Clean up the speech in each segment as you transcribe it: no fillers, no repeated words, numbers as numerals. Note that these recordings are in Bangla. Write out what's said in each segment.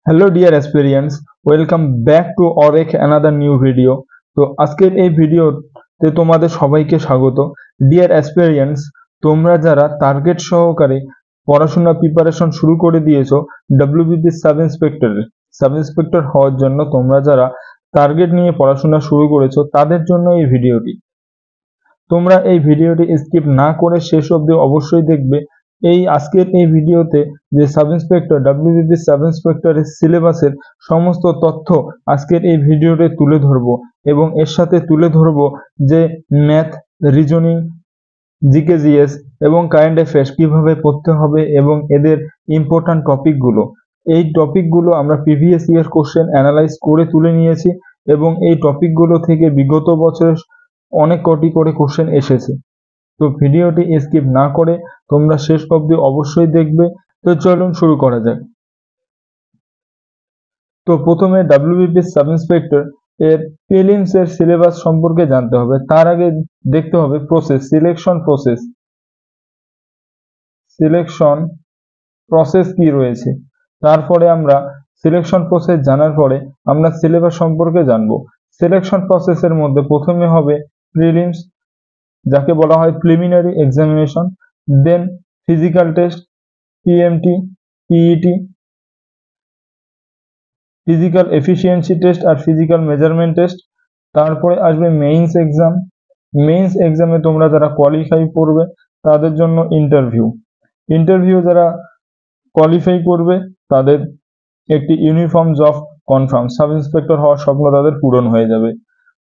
Hello dear অ্যাসপিরিয়েন্টস, welcome back to অরেক অ্যানাদার নিউ ভিডিও। তো আজকের এই ভিডিওতে তোমাদের সবাইকে স্বাগত। ডিয়ার অ্যাসপিরিয়েন্টস, তোমরা যারা টার্গেট সহকারে পড়াশোনা প্রিপারেশন শুরু করে দিয়েছো ডব্লিউবিপি সাব ইন্সপেক্টর হওয়ার জন্য, তোমরা যারা টার্গেট নিয়ে পড়াশোনা শুরু করেছো তাদের জন্য এই ভিডিওটি। তোমরা এই ভিডিওটি স্কিপ না করে শেষ অবধি অবশ্যই দেখবে। আজকের এই ভিডিওতে যে সাব ইন্সপেক্টর ডব্লিউবিপি সাব ইন্সপেক্টরের সিলেবাসের সমস্ত তথ্য আজকের এই ভিডিওতে তুলে ধরবো, এবং এর সাথে তুলে ধরবো যে ম্যাথ, রিজনিং, জিকে জিএস এবং কারেন্ট অ্যাফেয়ার্স কিভাবে পড়তে হবে এবং এদের ইম্পর্ট্যান্ট টপিকগুলো। এই টপিকগুলো আমরা প্রিভিয়াস ইয়ার কোশ্চেন অ্যানালাইজ করে তুলে নিয়েছি, এবং এই টপিকগুলো থেকে বিগত বছরের অনেক কটি করে কোশ্চেন এসেছে। তো ভিডিওটি স্কিপ না করে তোমরা শেষ অবধি অবশ্যই দেখবে। তো চলুন শুরু করা যাক। তো প্রথমে ডব্লিউবিপি সাব ইন্সপেক্টর এর প্রিলিমস এর সিলেবাস সম্পর্কে জানতে হবে। তার আগে দেখতে হবে সিলেকশন প্রসেস কি রয়েছে। তারপরে আমরা সিলেকশন প্রসেস জানার পরে আমরা সিলেবাস সম্পর্কে জানবো। সিলেকশন প্রসেসের মধ্যে প্রথমে হবে প্রিলিমস, যাকে বলা হয় preliminary examination, then physical test, PMT, PET, physical efficiency test আর ফিজিক্যাল মেজারমেন্ট টেস্ট। তারপরে আসবে মেইনস এক্সাম। মেইনস এক্সামে তোমরা যারা কোয়ালিফাই করবে তাদের জন্য ইন্টারভিউ যারা কোয়ালিফাই করবে তাদের একটি uniform job confirm, sub inspector হওয়ার স্বপ্ন তাদের পূরণ হয়ে যাবে।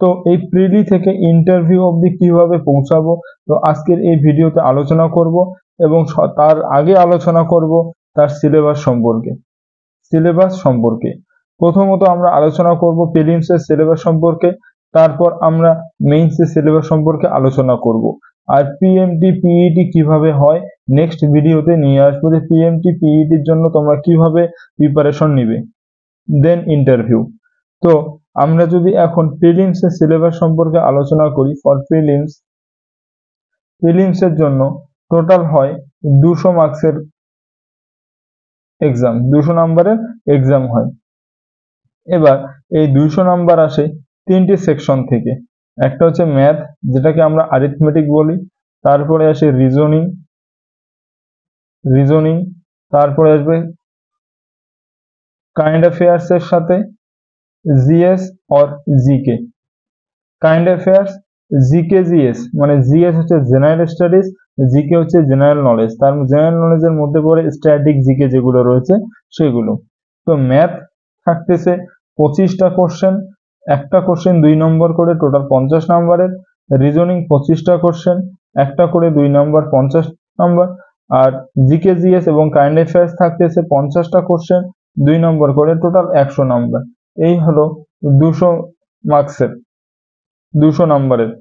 তো এই প্রিলি থেকে ইন্টারভিউ অবধি কিভাবে পৌঁছাবো, তো আজকের এই ভিডিওতে আলোচনা করব, এবং তার আগে আলোচনা করব তার সিলেবাস সম্পর্কে। প্রথমত আমরা আলোচনা করব প্রিলিমস এর সিলেবাস সম্পর্কে, তারপর আমরা মেইনস এর সিলেবাস সম্পর্কে আলোচনা করব। আর পিএমটি পিইটি কিভাবে হয় নেক্সট ভিডিওতে নিয়ে আসবো, যে পিএমটি পিইটির জন্য তোমরা কিভাবে প্রিপারেশন নিবে, দেন ইন্টারভিউ। তো আমরা যদি এখন প্রিলিমস এর সিলেবাস সম্পর্কে আলোচনা করি, ফর প্রিলিমস এর জন্য টোটাল হয় 200 মার্কসের এক্সাম, 200 নাম্বারের এক্সাম হয়। এবার এই 200 নাম্বার আসে তিনটি সেকশন থেকে। একটা হচ্ছে ম্যাথ, যেটাকে আমরা অ্যারিথমেটিক বলি, তারপরে আসে রিজনিং, তারপরে আসবে কারেন্ট অ্যাফেয়ার্স এর সাথে GS or GK. Current affairs, GK GS, মানে জিএস হচ্ছে জেনারেল স্টাডিজ, জিকে হচ্ছে জেনারেল নলেজ। তার জেনারেল নলেজের মধ্যে পড়ে স্ট্যাটিক জিকে যেগুলো রয়েছে সেগুলো। তো ম্যাথ থাকতেছে 25টা কোশ্চেন, একটা কোশ্চেন 2 নম্বর করে, টোটাল 50 নাম্বারের। রিজনিং 25টা কোশ্চেন, একটা করে 2 নম্বর, 50 নাম্বার। আর জিকে জিএস এবং কারেন্ট অ্যাফেয়ার্স থাকতেছে 50টা কোশ্চেন, 2 নম্বর করে, টোটাল 100 নাম্বার। এই হলো 200 মার্কসের, 200 নাম্বারের।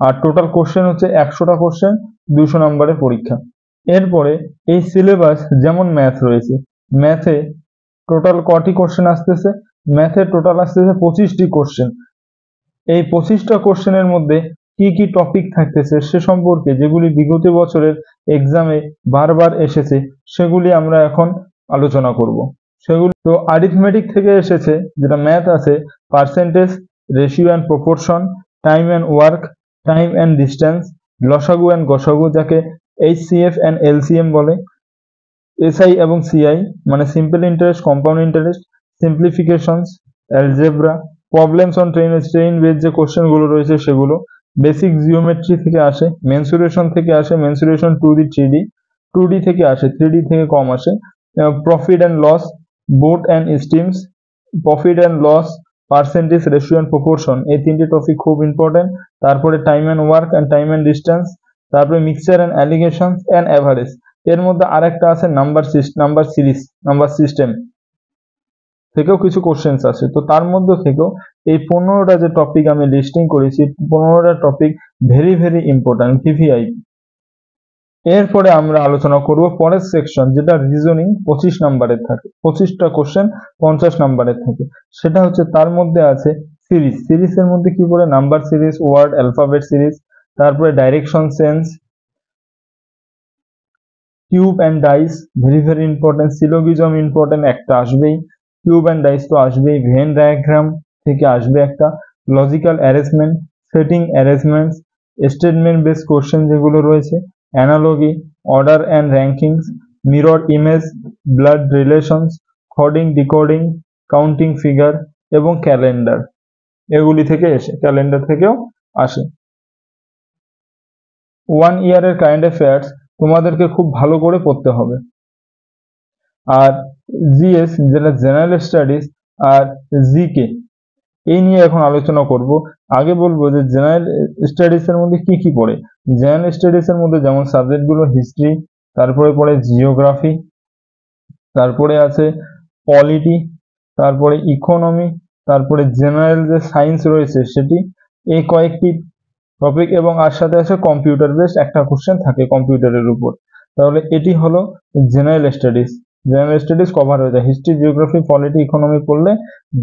আর টোটাল কোশ্চেন হচ্ছে 100টা কোশ্চেন, 200 নাম্বারের পরীক্ষা। এরপরে এই সিলেবাস যেমন ম্যাথ রয়েছে, ম্যাথে টোটাল কটি কোশ্চেন আসতেছে, ম্যাথে টোটাল আসতেছে 25টি কোশ্চেন। এই 25টা কোশ্চেনের মধ্যে কি কি টপিক থাকতেছে সে সম্পর্কে, যেগুলি বিগত বছরের এক্সামে বারবার এসেছে, সেগুলি আমরা এখন আলোচনা করব। সেগুলি তো অ্যারিথমেটিক থেকে এসেছে, যেটা ম্যাথ আছে percentage, ratio and proportion, time and work, time and distance, লসাগু অ্যান্ড গসাগু, যাকে এইচসিএফ অ্যান্ড এলসিএম বলে, এসআই এবং সিআই মানে simple interest, compound interest, simplifications, algebra, problems on train base যে কোশ্চেন গুলো রয়েছে সেগুলো, বেসিক জিওমেট্রি থেকে আসে, মেনসুরেশন থেকে আসে, মেনসুরেশন 2D 3D, 2D থেকে আসে, 3D থেকে কম আসে, profit and loss, boat and streams, profit and loss, percentage, ratio and proportion, এই তিনটি টপিক খুব ইম্পর্টেন্ট। তারপরে time and work and time and distance, তারপরে mixture and alligations and average. এর মধ্যে আরেকটা আছে নাম্বার সিস্টেম থেকেও কিছু কোশ্চেন্স আছে। তো তার মধ্যে থেকেও এই 15টা যে টপিক আমি লিস্টিং করেছি, 15টা topic very very important, VVIP. এরপরে আমরা আলোচনা করব পরের সেকশন, যেটা রিজনিং 25 নাম্বারের থাকে, 25টা কোশ্চেন 50 নাম্বারের থাকে। সেটা হচ্ছে, তার মধ্যে আছে সিরিজের মধ্যে কি পড়ে, number series, word alphabet series, তারপরে direction sense, cube and dice, very very important, syllogism important একটা আসবেই, কিউব অ্যান্ড ডাইস তো আসবেই, ভেন ডায়াগ্রাম থেকে আসবে একটা, logical arrangement, setting arrangements, statement base question যেগুলো রয়েছে, analogy, order and rankings, mirror image, blood relations, coding decoding, counting figure এবং ক্যালেন্ডার, এগুলি থেকে ক্যালেন্ডার থেকেও আসে। 1 ইয়ারের কারেন্ট অ্যাফেয়ার্স তোমাদেরকে খুব ভালো করে পড়তে হবে। আর জিএস যেটা জেনারেল স্টাডিজ আর জিকে এই নিয়ে এখন আলোচনা করব। আগে বলবো যে জেনারেল স্টাডিজ এর মধ্যে কি কি পড়ে। জেনারেল স্টাডিজ এর মধ্যে যেমন সাবজেক্টগুলো হিস্ট্রি, তারপরে পড়ে জিওগ্রাফি, তারপরে আছে পলিটি, তারপরে ইকোনমি, তারপরে জেনারেল যে সায়েন্স রয়েছে সেটি, এই কয়েকটি টপিক, এবং আর সাথে আছে কম্পিউটার বেসড একটা কোশ্চেন থাকে কম্পিউটারের উপর। তাহলে এটি হলো general studies. General studies cover হয়ে যায়, হিস্ট্রি, জিওগ্রাফি, পলিটি, ইকোনমি পড়লে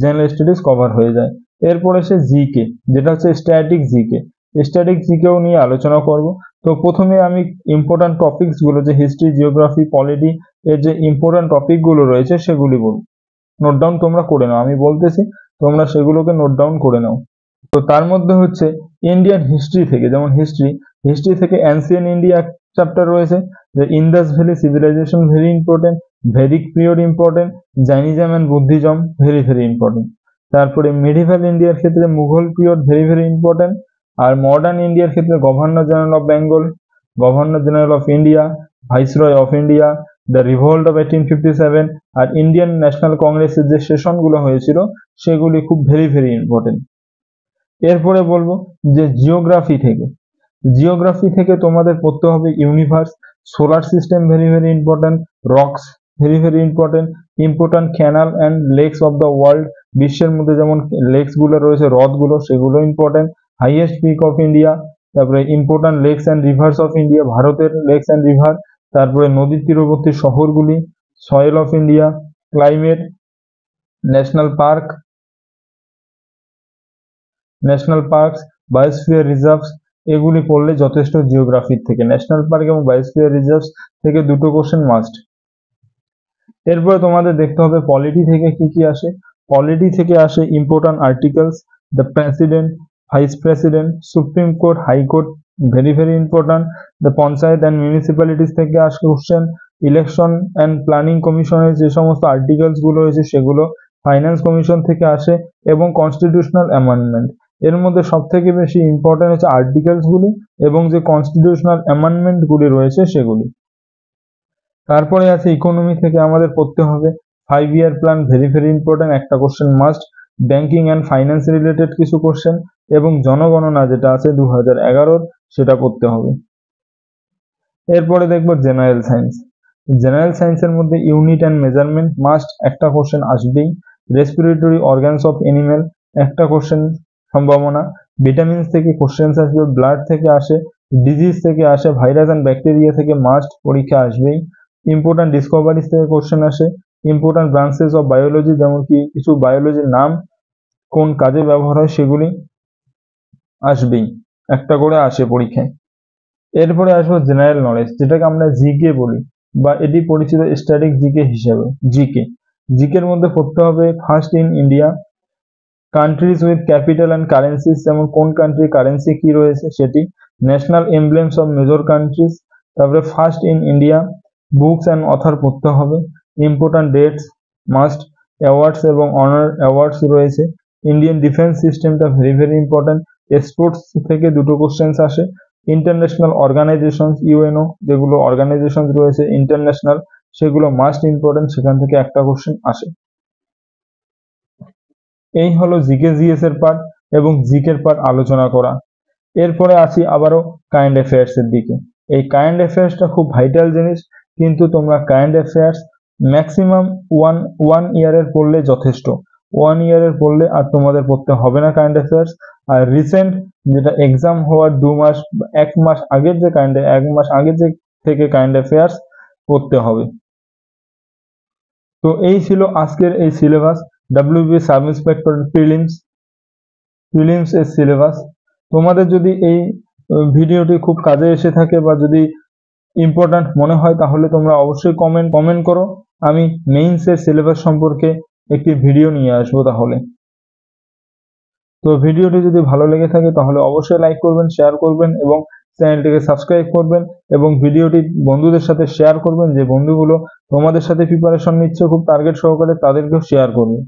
জেনারেল স্টাডিজ কভার হয়ে যায়। এরপরে সে জিকে, যেটা হচ্ছে স্ট্যাটিক জিকে। স্ট্যাটিক জিকেও নিয়ে আলোচনা করব। তো প্রথমে আমি ইম্পর্টেন্ট টপিকস গুলো, যে হিস্ট্রি, জিওগ্রাফি, পলিটি এর যে ইম্পর্টেন্ট টপিক গুলো রয়েছে সেগুলি বলবো। নোট ডাউন তোমরা করে নাও, আমি বলতেছি তোমরা সেগুলোকে নোট ডাউন করে নাও। তো তার মধ্যে হচ্ছে ইন্ডিয়ান হিস্ট্রি থেকে, যেমন হিস্ট্রি থেকে অ্যানসিয়েন্ট ইন্ডিয়া চ্যাপ্টার রয়েছে, যে Indus valley civilisation very important, Vedic period important, Jainism and Buddhism very very important. তারপরে মিডিভাল ইন্ডিয়ার ক্ষেত্রে Mughal period very very important. আর মডার্ন ইন্ডিয়ার ক্ষেত্রে governor general of Bengal, governor general of India, viceroy of India, the revolt of 1857, আর ইন্ডিয়ান ন্যাশনাল কংগ্রেসের যে সেশনগুলো হয়েছিল সেগুলি খুব ভেরি ভেরি ইম্পর্টেন্ট। এরপরে বলবো যে জিওগ্রাফি থেকে তোমাদের পড়তে হবে universe, solar system very very important, rocks very very important canal and lakes of the world, বিশ্বের মধ্যে যেমন লেকস গুলো রয়েছে, হ্রদগুলো, সেগুলো important, highest peak of India, তারপরে important lakes and rivers of India, ভারতের লেকস অ্যান্ড রিভার, তারপরে নদীর তীরবর্তী শহরগুলি, soil of India, climate, national parks, biosphere reserves, এগুলি পড়লে যথেষ্ট জিওগ্রাফির থেকে। ন্যাশনাল পার্ক এবং বায়োস্ফিয়ার রিজার্ভস থেকে দুটো কোশ্চেন মাস্ট। এরপরে তোমাদের দেখতে হবে পলিটি থেকে কি কি আসে। পলিটি থেকে আসে important articles, the president, vice president, supreme court, high court very very important. The panchayat and municipalities থেকে আসে কোশ্চেন, ইলেকশন অ্যান্ড প্ল্যানিং কমিশনের যে সমস্ত আর্টিকেলস গুলো রয়েছে সেগুলো, ফাইন্যান্স কমিশন থেকে আসে, এবং কনস্টিটিউশনাল অ্যামেন্ডমেন্ট। এর মধ্যে সব থেকে বেশি ইম্পর্টেন্ট হচ্ছে আর্টিকেলস গুলি এবং যে কনস্টিটিউশনাল অ্যামেন্ডমেন্ট গুলি রয়েছে সেগুলি। তারপরে আছে ইকোনমি থেকে আমাদের পড়তে হবে 5 year plan very very important, একটা question must, banking and finance related কিছু কোশ্চেন, এবং জনগণনা যেটা আছে 2011 সেটা পড়তে হবে। এরপরে দেখবো জেনারেল সায়েন্সের মধ্যে ইউনিট অ্যান্ড মেজারমেন্ট মাস্ট, একটা কোশ্চেন আসবেই। রেসপিরেটরি অর্গানস অফ এনিম্যাল, একটা কোশ্চেন সম্ভাবনা। ভিটামিনস থেকে কোশ্চেন আসবে, ব্লাড থেকে আসে, ডিজিজ থেকে আসে, ভাইরাস অ্যান্ড ব্যাকটেরিয়া থেকে মাস্ট পরীক্ষা আসবেই। ইম্পর্টেন্ট ডিসকভারিজ থেকে কোশ্চেন আসে, ইম্পর্টেন্ট ব্রাঞ্চেস অফ বায়োলজি, যেমন কি কিছু বায়োলজির নাম কোন কাজে ব্যবহার হয় সেগুলি আসবেই, একটা করে আসে পরীক্ষায়। এরপরে আসবো জেনারেল নলেজ, যেটাকে আমরা জিকে বলি, বা এটি পরিচিত স্ট্যাটিক জিকে হিসেবে। জিকের মধ্যে পড়তে হবে first in India, countries with capital and currencies, যেমন কোন কান্ট্রির কারেন্সি কি রয়েছে সেটি, ন্যাশনাল এমব্লেমস অফ মেজর কান্ট্রিজ, তারপরে first in India, books and author পড়তে হবে, ইম্পর্টেন্ট ডেটস মাস্ট, অ্যাওয়ার্ডস এবং অনার অ্যাওয়ার্ডস রয়েছে, ইন্ডিয়ান ডিফেন্স সিস্টেমটা ভেরি ভেরি ইম্পর্টেন্ট। স্পোর্টস থেকে দুটো কোশ্চেন্স আসে, ইন্টারন্যাশনাল অর্গানাইজেশন, ইউএনও যেগুলো অর্গানাইজেশন রয়েছে ইন্টারন্যাশনাল, সেগুলো মাস্ট ইম্পর্টেন্ট, সেখান থেকে একটা কোশ্চেন আসে। এই হলো জিকে জিএস এর পার্ট এবং জিকের পার্ট আলোচনা করা। এরপরে আসি আবারও কারেন্ট অ্যাফেয়ার্স এর দিকে। এই কারেন্ট অ্যাফেয়ার্সটা খুব ভাইটাল জিনিস, কিন্তু তোমরা কারেন্ট অ্যাফেয়ার্স ম্যাক্সিমাম ওয়ান ইয়ারের পড়লে যথেষ্ট। 1 ইয়ারের পড়লে আর তোমাদের পড়তে হবে না কারেন্ট অ্যাফেয়ার্স। আর রিসেন্ট যেটা এক্সাম হওয়ার 2 মাস 1 মাস আগের যে 1 মাস আগের যে থেকে কারেন্ট অ্যাফেয়ার্স পড়তে হবে। তো এই ছিল আজকের এই syllabus, WB sub inspector prelims এর সিলেবাস। তোমাদের যদি এই ভিডিওটি খুব কাজে এসে থাকে বা যদি ইম্পর্ট্যান্ট মনে হয় তাহলে তোমরা অবশ্যই কমেন্ট করো। আমি মেইনস এর সিলেবাস সম্পর্কে একটি ভিডিও নিয়ে আসবো তাহলে। তো ভিডিওটি যদি ভালো লেগে থাকে তাহলে অবশ্যই লাইক করবেন, শেয়ার করবেন এবং চ্যানেলটিকে সাবস্ক্রাইব করবেন এবং ভিডিওটি বন্ধুদের সাথে শেয়ার করবেন, যে বন্ধুগুলো তোমাদের সাথে প্রিপারেশন নিচ্ছে খুব টার্গেট সহকারে, তাদেরকেও শেয়ার করবেন।